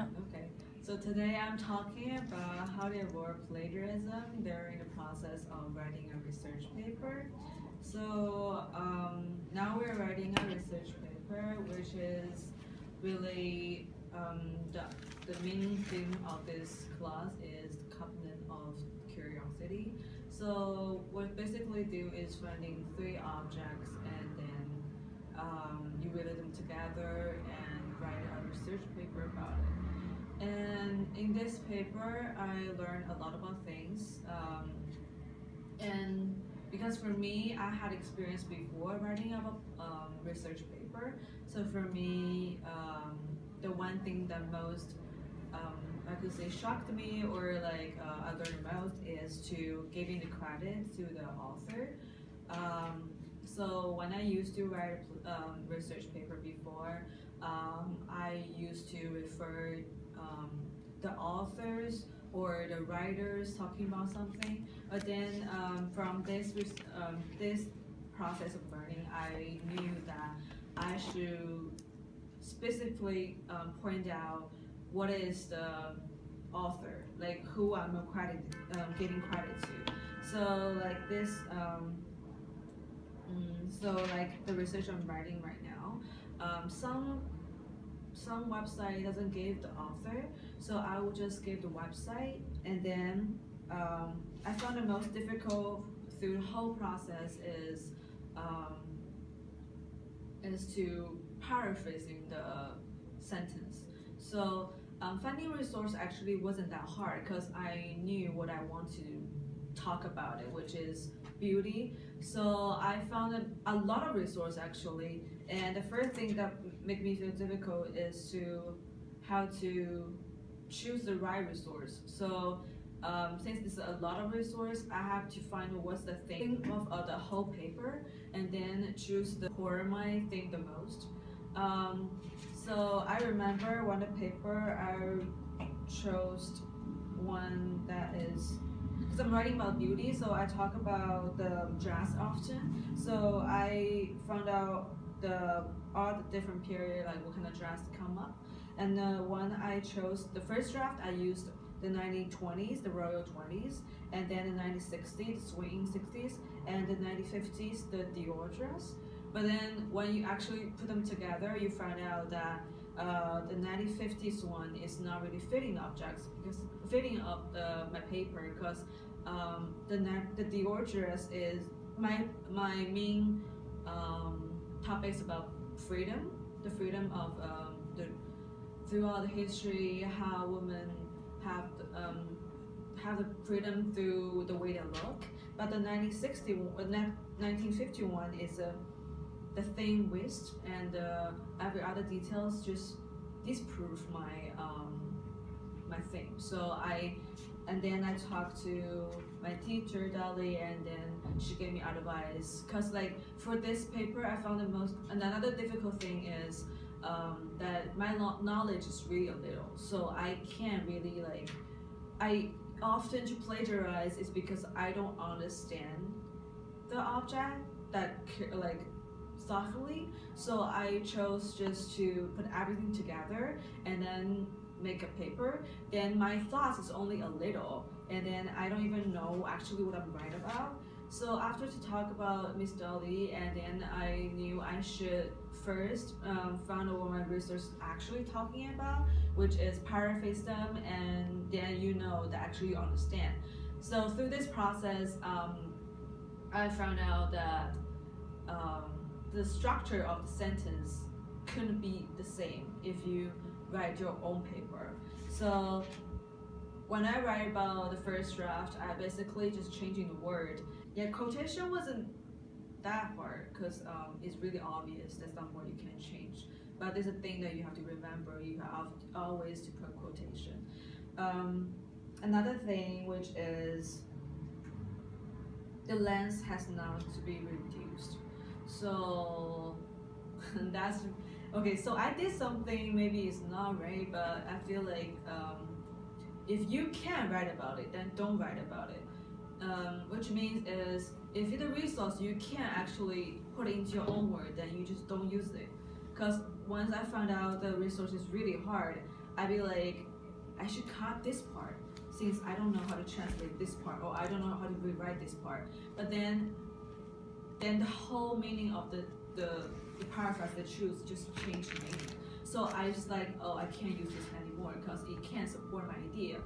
Yeah. Okay, so today I'm talking about how to avoid plagiarism during the process of writing a research paper. So now we're writing a research paper, which is really the main theme of this class is the covenant of curiosity. So what we basically do is finding three objects and then you relate them together and write a research paper about it. And in this paper, I learned a lot about things. And because for me, I had experience before writing about research paper. So for me, the one thing that most I could say shocked me or I learned most is to giving the credit to the author. So when I used to write a research paper before, I used to refer the authors or the writers talking about something. But then from this process of learning, I knew that I should specifically point out what is the author, like who I'm giving credit to. So like this. So like the research I'm writing right now, some website doesn't give the author, so I will just give the website, and then I found the most difficult through the whole process um, is to paraphrasing the sentence. So finding resource actually wasn't that hard because I knew what I want to talk about it, which is beauty. So I found a lot of resource actually, and the first thing that make me feel difficult is to how to choose the right resource. So since there's a lot of resource, I have to find what's the thing of the whole paper, and then choose the core my thing the most. So I remember one the paper I chose one that is because I'm writing about beauty, so I talk about the dress often. So I found out all the different period, like what kind of dress to come up. And the one I chose, the first draft I used the 1920s, the royal 20s, and then the 1960s, the swinging 60s, and the 1950s, the Dior dress. But then when you actually put them together, you find out that the 1950s one is not really fitting objects because fitting up my paper because the Dior dress is my main topics about freedom, the freedom of the throughout the history how women have have the freedom through the way they look. But the 1951 is the thin waist and every other details just disprove my thing. So and then I talked to my teacher Dali, and then she gave me advice. Cause like for this paper, I found another difficult thing is that my knowledge is really a little, so I can't really I often to plagiarize is because I don't understand the object that thoughtfully. So I chose just to put everything together and then make a paper. Then my thoughts is only a little, and then I don't even know actually what I'm right about. So after to talk about Miss Dolly, and then I knew I should first find out what my research is actually talking about, which is paraphrase them, and then that actually you understand. So through this process, I found out that the structure of the sentence couldn't be the same if you write your own paper. So when I write about the first draft, I basically just changing the word. Yeah, quotation wasn't that hard because it's really obvious that's not what you can change. But there's a thing that you have to remember. You have always to put quotation. Another thing which is the length has now to be reduced. So that's okay. So I did something maybe it's not right, but I feel like if you can write about it, then don't write about it. Which means is if the resource you can't actually put it into your own word, then you just don't use it. Because once I found out the resource is really hard, I'd be like, I should cut this part since I don't know how to translate this part, or I don't know how to rewrite this part. But then the whole meaning of the paragraph they choose just changed the meaning. So I just like, oh, I can't use this anymore because it can't support my idea.